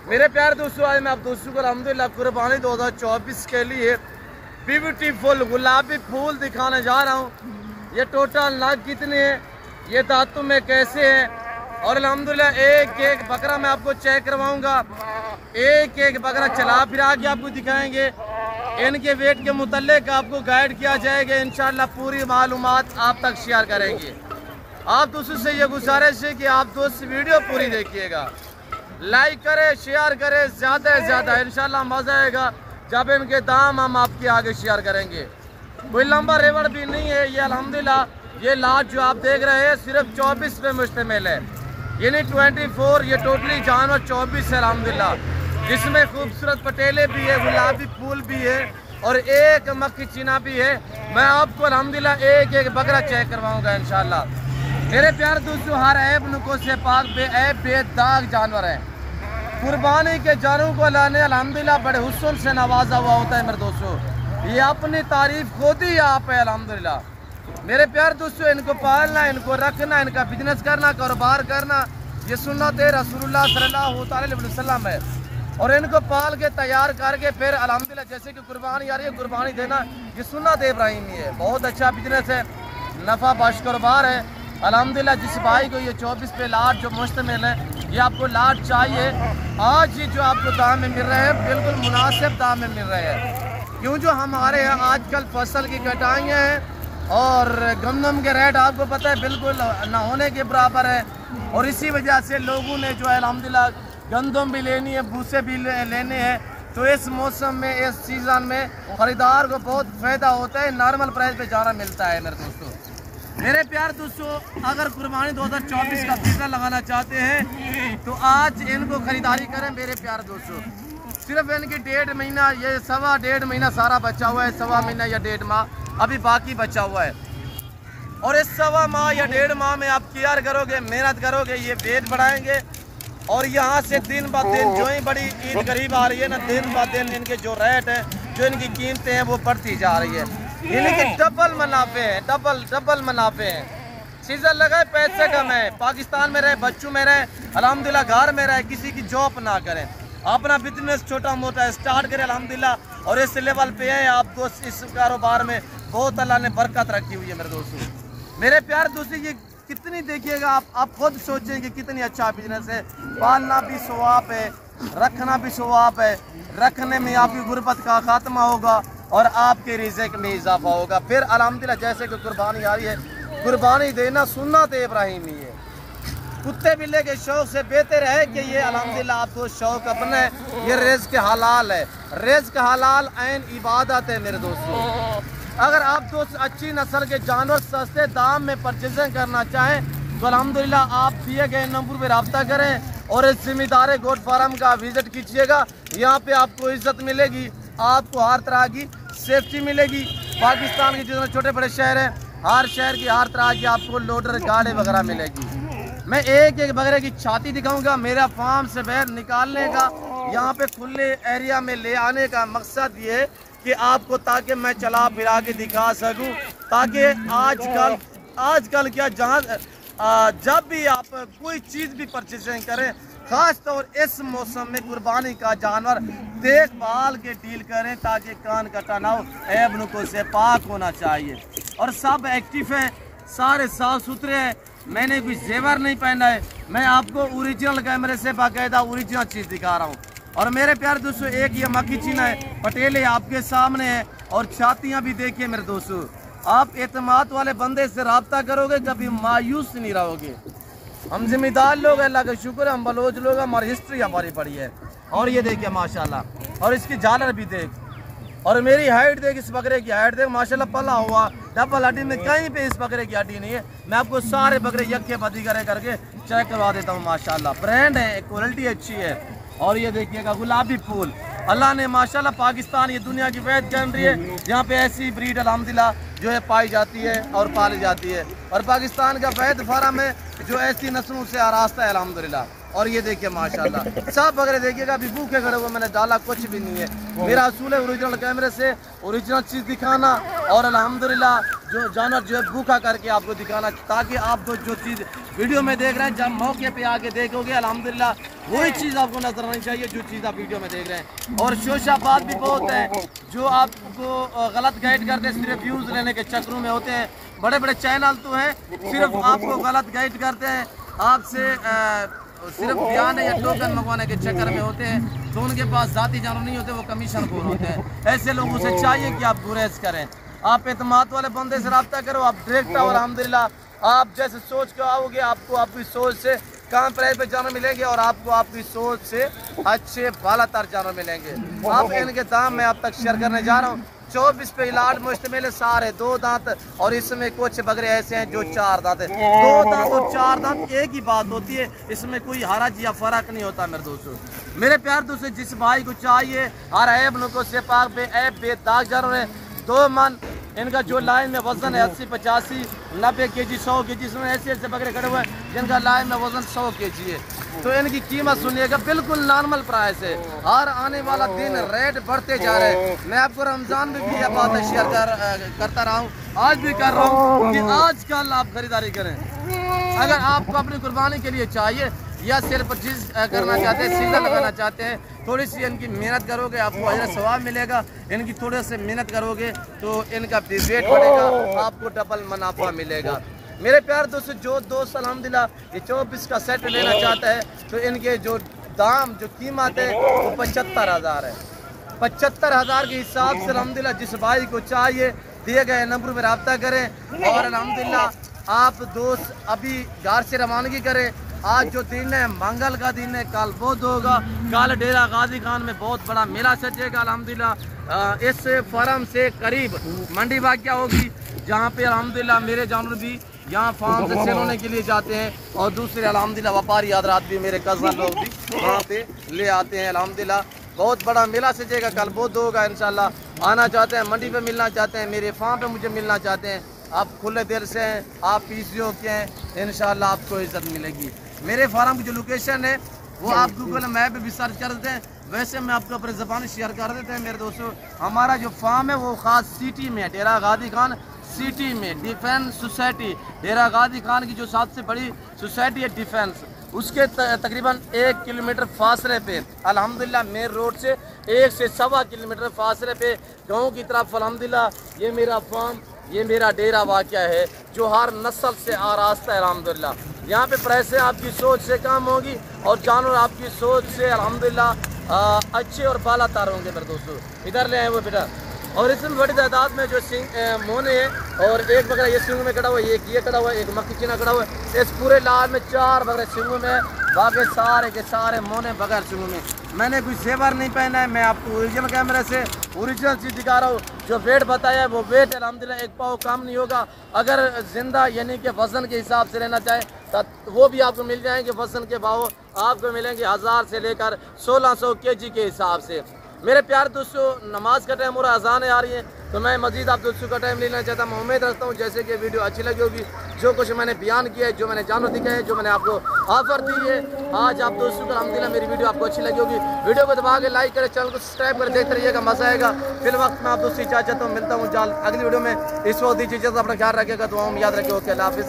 मेरे प्यारे दोस्तों, आज मैं आप दोस्तों को अल्हम्दुलिल्लाह कुर्बानी 2024 के लिए ब्यूटीफुल गुलाबी फूल दिखाने जा रहा हूँ। ये टोटल नग कितने हैं, ये दांतों में कैसे हैं, और अल्हम्दुलिल्लाह एक एक बकरा मैं आपको चेक करवाऊँगा। एक एक बकरा चला फिरा के आपको दिखाएंगे। इनके वेट के मुतल्लिक आपको गाइड किया जाएगा। इंशाल्लाह पूरी मालूमात आप तक शेयर करेंगे। आप दोस्तों से ये गुजारिश है कि आप दोस्त वीडियो पूरी देखिएगा, लाइक करें, शेयर करें ज़्यादा से ज़्यादा। इंशाल्लाह मज़ा आएगा जब इनके दाम हम आपके आगे शेयर करेंगे। कोई लंबा रेवड़ भी नहीं है। ये अल्हम्दुलिल्लाह ये लाट जो आप देख रहे हैं सिर्फ 24 पे मुश्तमिल है, यानी 24। ये टोटली जानवर 24 है अल्हम्दुलिल्लाह, जिसमें खूबसूरत पटेले भी है, गुलाबी फूल भी है और एक मक्खी चीना भी है। मैं आपको अल्हम्दुलिल्लाह एक एक बकरा चेक करवाऊँगा इंशाल्लाह। मेरे प्यारे दोस्तों, हर ऐब नुको से पाक बेऐब बेदाग जानवर है। कुर्बानी के जानवरों को लाने अल्हम्दुलिल्लाह बड़े हुस्न से नवाजा हुआ होता है। मेरे दोस्तों, ये अपनी तारीफ खुद ही आप है अल्हम्दुलिल्लाह। मेरे प्यारे दोस्तों, इनको पालना, इनको रखना, इनका बिजनेस करना, कारोबार करना, ये सुन्नत रसूलुल्लाह सल्लल्लाहु अलैहि वसल्लम है। और इनको पाल के तैयार करके फिर अल्हम्दुलिल्लाह जैसे कि कुर्बानी आ रही है, कुर्बानी देना ये सुन्नत इब्राहिमी है। बहुत अच्छा बिजनेस है, नफ़ा बख्श कारोबार है अल्हम्दुलिल्लाह। जिस भाई को ये 24 पे लाट जो मुश्तमिल है, ये आपको लाट चाहिए, आज ये जो आपको दाम में मिल रहे हैं बिल्कुल मुनासिब दाम में मिल रहे हैं। क्यों जो हमारे यहाँ आजकल फसल की कटाइयाँ हैं और गंदम के रेट आपको पता है बिल्कुल ना होने के बराबर है। और इसी वजह से लोगों ने जो है अल्हम्दुलिल्लाह गंदम भी लेनी है, भूसे भी लेने हैं। तो इस मौसम में, इस सीज़न में ख़रीदार को बहुत फ़ायदा होता है, नॉर्मल प्राइस पे ज़्यादा मिलता है। मेरे दोस्तों, मेरे प्यार दोस्तों, अगर कुर्बानी 2024 का टीका लगाना चाहते हैं तो आज इनको ख़रीदारी करें। मेरे प्यार दोस्तों, सिर्फ इनकी 1.5 महीना, ये 1.5 महीना सारा बचा हुआ है, 1.25 महीना या 1.5 माह अभी बाकी बचा हुआ है। और इस 1.25 माह या 1.5 माह में आप केयर करोगे, मेहनत करोगे, ये वेट बढ़ाएंगे। और यहाँ से दिन ब दिन जो ही बड़ी ईद करीब आ रही है ना, दिन ब दिन इनके जो रेट है, जो इनकी कीमतें हैं वो बढ़ती जा रही है। यानी कि डबल मुनाफे हैं, डबल मुनाफे हैं। सीजन लगा है, पैसे कम है, पाकिस्तान में रहे, बच्चों में रहे, अल्हम्दुलिल्लाह घर में रहे, किसी की जॉब ना करें, अपना बिजनेस छोटा मोटा स्टार्ट करें अल्हम्दुलिल्लाह। और इस लेवल पे है आप दोस्त, इस कारोबार में बहुत अल्लाह ने बरकत रखी हुई है। मेरे दोस्तों, मेरे प्यार दोस्तों, ये कितनी देखिएगा आप खुद सोचेंगे कितनी अच्छा बिजनेस है। पालना भी सवाब है, रखना भी सवाब है। रखने में आपकी गुर्बत का खात्मा होगा और आपके रिज़्क़ में इजाफा होगा। फिर अल्हम्दुलिल्लाह जैसे कि कुर्बानी आ रही है, कुर्बानी देना सुन्नत इब्राहिमी है। कुत्ते बिल्ले के शौक से बेहतर है कि ये अल्हम्दुलिल्लाह आपको शौक अपने, ये रिज़्क़ हलाल है। रिज़्क़ हलाल ऐन इबादत है। मेरे दोस्तों, अगर आप दोस्त अच्छी नस्ल के जानवर सस्ते दाम में परचेजिंग करना चाहें तो अल्हम्दुलिल्लाह आप दिए गए नंबर पर रब्ता करें और इस ज़िम्मेदार गोट फार्म का विज़िट कीजिएगा। यहाँ पे आपको इज्जत मिलेगी, आपको हर तरह की सेफ्टी मिलेगी। पाकिस्तान के जितने छोटे बड़े शहर हैं, हर शहर की हर तरह की आपको लोडर गाड़ी वगैरह मिलेगी। मैं एक एक बकरे की छाती दिखाऊंगा। मेरा फार्म से बाहर निकालने का, यहाँ पे खुले एरिया में ले आने का मकसद ये है कि आपको, ताकि मैं चला फिरा के दिखा सकूं, ताकि आजकल क्या जहाँ जब भी आप कोई चीज़ भी परचेजिंग करें, ख़ास तौर इस मौसम में कुर्बानी का जानवर देखभाल के डील करें ताकि कान कटा ना हो, ऐब नुको से पाक होना चाहिए। और सब एक्टिव हैं, सारे साफ सुथरे हैं। मैंने कोई जेवर नहीं पहना है, मैं आपको ओरिजिनल कैमरे से बाकायदा ओरिजिनल चीज़ दिखा रहा हूँ। और मेरे प्यारे दोस्तों, एक ये मक्खी चीना है, पटेले आपके सामने है और छातियाँ भी देखिए। मेरे दोस्तों, आप एतमाद वाले बंदे से रब्ता करोगे, कभी मायूस नहीं रहोगे। हम जिम्मेदार लोग, अल्लाह का शुक्र है, हम बलोच लोग, हमारी हिस्ट्री हमारी बड़ी है। और ये देखिए माशाल्लाह, और इसकी झालर भी देख, और मेरी हाइट देख, इस बकरे की हाइट देख माशाल्लाह, पला हुआ डबल हड्डी में कहीं पे इस बकरे की हड्डी नहीं है। मैं आपको सारे बकरे यक्के बदी करके चेक करवा देता हूँ। माशाल्लाह ब्रांड है, क्वालिटी अच्छी है। और ये देखिएगा गुलाबी फूल, अल्लाह ने माशाल्लाह पाकिस्तान ये दुनिया की वैद कंट्री है जहाँ पे ऐसी ब्रीड अल्हम्दुलिल्लाह जो है पाई जाती है और पाली जाती है। और पाकिस्तान का वैद फार्म है जो ऐसी नस्लों से आरास्ता है अल्हम्दुलिल्लाह। और ये देखिए माशाल्लाह सब बकरे देखिएगा, अभी भूखे खड़े हुए, मैंने डाला कुछ भी नहीं है। मेरा असूल है ओरिजिनल कैमरे से ओरिजिनल चीज़ दिखाना और अल्हम्दुलिल्लाह जो जानवर जो है भूखा करके आपको दिखाना, ताकि आप जो चीज़ वीडियो में देख रहे हैं जब मौके पे आके देखोगे अल्हम्दुलिल्लाह वही चीज़ आपको नजर आनी चाहिए जो चीज़ आप वीडियो में देख रहे हैं। और शोशाबाद भी बहुत है जो आपको गलत गाइड करते हैं, सिर्फ व्यूज़ लेने के चक्रों में होते हैं। बड़े बड़े चैनल तो हैं सिर्फ आपको गलत गाइड करते हैं, आपसे सिर्फ बयान या टोकन मंगवाने के चक्कर में होते हैं, तो उनके पास जाती जानवर नहीं होते, वो कमीशन खोर होते हैं। ऐसे लोगों से चाहिए कि आप गुरेज करें, आप एतमाद वाले बंदे से रब्ता करो, आप डायरेक्ट और अल्हम्दुलिल्लाह आप जैसे सोच के आओगे आपको आपकी सोच से कम प्राइस पे जानवर मिलेंगे और आपको आपकी सोच से अच्छे बालातर जानवर मिलेंगे। आप इनके दाम मैं अब तक शेयर करने जा रहा हूँ। 24 पे इलाट मुश्तमिल है, सारे 2 दांत और इसमें कुछ बकरे ऐसे हैं जो 4 दांत है। 2 दांत और 4 दांत एक ही बात होती है, इसमें कोई हरज या फर्क नहीं होता मेरे दोस्तों। मेरे प्यार दोस्तों, जिस भाई को चाहिए हर ऐब नुको से पाक बे ऐब बे दाग जानवर है, 2 मन इनका जो लाइन में वजन है 80, 85, 90 kg, 100 kg, इसमें ऐसे ऐसे बकरे खड़े हुए हैं जिनका लाइन में वजन 100 kg है। तो इनकी कीमत सुनिएगा, बिल्कुल नॉर्मल प्राइस है। हर आने वाला दिन रेट बढ़ते जा रहे हैं। मैं आपको रमज़ान में भी ये बात शेयर करता रहा हूँ, आज भी कर रहा हूँ कि आजकल आप खरीदारी करें। अगर आपको अपनी कुर्बानी के लिए चाहिए या सिर्फ चीज़ करना चाहते हैं, सीधा लगाना चाहते हैं, थोड़ी सी इनकी मेहनत करोगे आपको अजर सवाब मिलेगा। इनकी थोड़े से मेहनत करोगे तो इनका रेट बढ़ेगा, आपको डबल मुनाफा मिलेगा। मेरे प्यार दोस्तों, जो दोस्त अल्हम्दुलिल्लाह ये 24 का सेट लेना चाहता है तो इनके जो दाम जो कीमत है वो 75,000 है। 75,000 के हिसाब से अल्हम्दुलिल्लाह जिस भाई को चाहिए दिए गए नंबर में रब्ता करें और अल्हम्दुलिल्लाह आप दोस्त अभी घर से रवानगी करें। आज जो दिन है मंगल का दिन है, कल बुध होगा, कल डेरा गाजी खान में बहुत बड़ा मेला सजेगा अल्हम्दुलिल्लाह। इस फार्म से करीब मंडी वाक़या होगी जहाँ पे अल्हम्दुलिल्लाह मेरे जानवर भी यहाँ फार्म से सेल होने के लिए जाते हैं और दूसरे अल्हम्दुलिल्लाह व्यापारी हज़रात भी मेरे कज़न लोग भी वहाँ पे ले आते हैं। अल्हम्दुलिल्लाह बहुत बड़ा मेला सजेगा, कल बुध होगा इंशाल्लाह। आना चाहते हैं, मंडी पे मिलना चाहते हैं, मेरे फार्म पे मुझे मिलना चाहते हैं, आप खुले दिल से हैं, आप पीसीओ के हैं, इंशाल्लाह आपको इज्जत मिलेगी। मेरे फार्म की जो लोकेशन है वो आप गूगल मैप पे भी सर्च कर देते हैं, वैसे मैं आपको अपनी ज़बान शेयर कर देते हैं। मेरे दोस्तों, हमारा जो फार्म है वो ख़ास सिटी में है, डेरा गाजी खान सिटी में डिफेंस सोसाइटी, डेरा गाजी खान की जो सबसे बड़ी सोसाइटी है डिफेंस, उसके तकरीबन 1 किलोमीटर फासले पे अल्हम्दुलिल्लाह मेन रोड से 1 से 1.25 किलोमीटर फासले पे गाँव की तरफ अल्हम्दुलिल्लाह ये मेरा फार्म, ये मेरा डेरा वाक़या है जो हर नस्ल से आरास्ता है अल्हम्दुलिल्लाह। यहाँ पे पैसे आपकी सोच से कम होगी और जानवर आपकी सोच से अल्हम्दुलिल्लाह अच्छे और बालातर होंगे मेरे दोस्तों। इधर ले आए वो बेटा। और इसमें बड़ी तादाद में जो मोने हैं और एक बकरा ये सिंग में खड़ा हुआ है, एक ये खड़ा हुआ है, एक मक्खी चीना खड़ा हुआ है। इस पूरे लाल में 4 बकरे सिंगों में, बाकी सारे के सारे मोने बगैर सिंगों में। मैंने कोई जेवर नहीं पहना है, मैं आपको ओरिजिनल कैमरे से ओरिजिनल चीज़ दिखा रहा हूँ। जो वेट बताया है वो वेट अल्हम्दुलिल्लाह 1 पाव कम नहीं होगा। अगर जिंदा यानी कि वज़न के हिसाब से लेना चाहे तो वो भी आपको मिल जाएंगे। वज़न के भाव आपको मिलेंगे 1000 से लेकर 1600 kg के हिसाब से। मेरे प्यार दोस्तों, नमाज का टाइम हो रहा है, अज़ानें आ रही हैं, तो मैं मज़ीद आप दोस्तों का टाइम लेना चाहता हूँ। मैं उम्मीद रखता हूँ जैसे कि वीडियो अच्छी लगी होगी। जो कुछ मैंने बयान किया है, जो मैंने जानवर दिखाए हैं, जो मैंने आपको ऑफर दी है आज आप दोस्तों को अल्हम्दुलिल्लाह मेरी वीडियो आपको अच्छी लगी होगी। वीडियो को दबा के लाइक करें, चैनल को सब्सक्राइब करें, देखते रहिएगा, मज़ा आएगा। फिर वक्त में आप दोस्तों इजाज़त चाहता हूँ, मिलता हूँ अगली वीडियो में। इस वक्त दीजिए इजाज़त, अपना ख्याल रखिएगा, दुआओं में याद रखिए। ओके, अल्लाह हाफ़िज़।